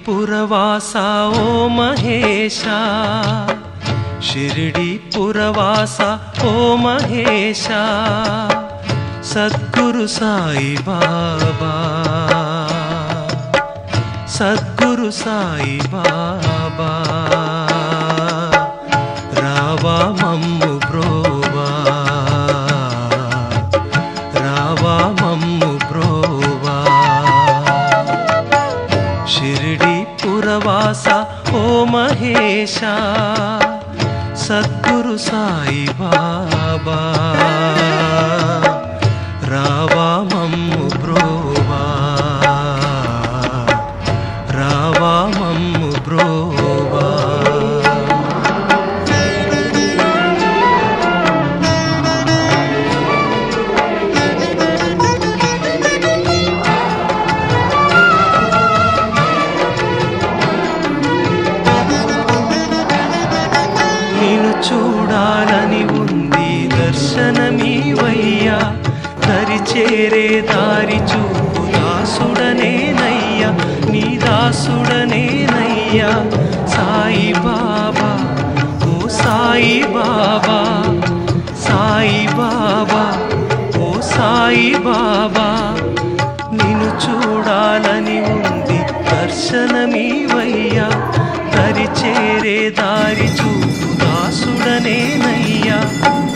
పురవాసా ఓ మహేశా, షిరిడి పురవాసా ఓ మహేశా, సద్గురు సాయి బాబా, సద్గురు సాయి బాబా, రావా మమ్ము బ్రోవా, రావా మమ్ము బ్రోవా, షిరిడి పురవాసా ఓ మహేశా, సద్గురు సాయి బాబా, రావా మమ్ము బ్రోవా, రావా మమ్ము బ్రోవా. నిన్ను చూడాలని ఉంది దర్శనమీవయ్యా, దరి చేరే దారి చూపు దాసుడనేనయ్యా, నీ దాసుడనేనయ్యా, సాయి బాబా ఓ సాయి బాబా, సాయి బాబా ఓ సాయి బాబా, నిన్ను చూడాలని ఉంది దర్శనమీవయ్యా, దరి చేరే దారి చూపు దాసుడనేనయ్యా,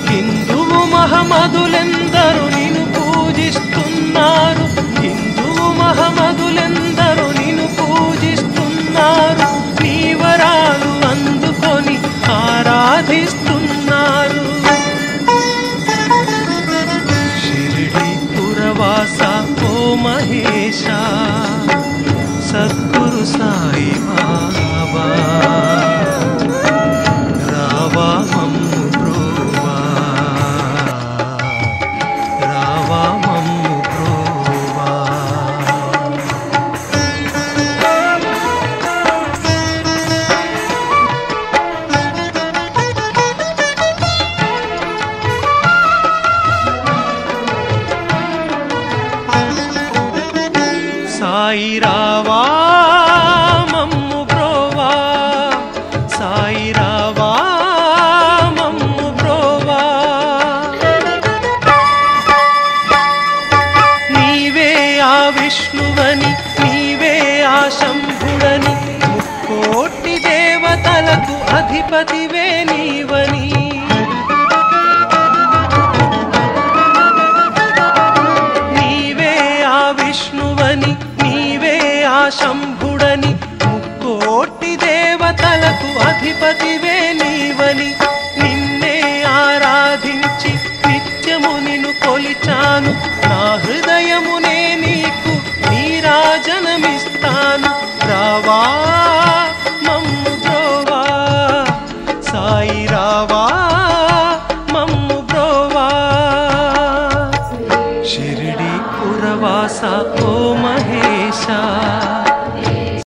హిందువు మహమ్మదులెందరూ నిన్ను పూజిస్తున్నారు, హిందువు మహమ్మదులెందరూ నిన్ను పూజిస్తున్నారు, నీ వరాలు అందుకొని ఆరాధిస్తున్నారు. షిరిడి పురవాసా ఓ మహేశా, సద్గురు సాయి బాబా, రావా మమ్ము బ్రోవా, రావా మమ్ము బ్రోవా. సాయి రావా మమ్ము బ్రోవా, సాయి రావా మమ్ము బ్రోవా, నీవే ఆ విష్ణువని, నీవే ఆ శంభుడని, ముక్కోటి దేవతలకు అధిపతివే నీవని,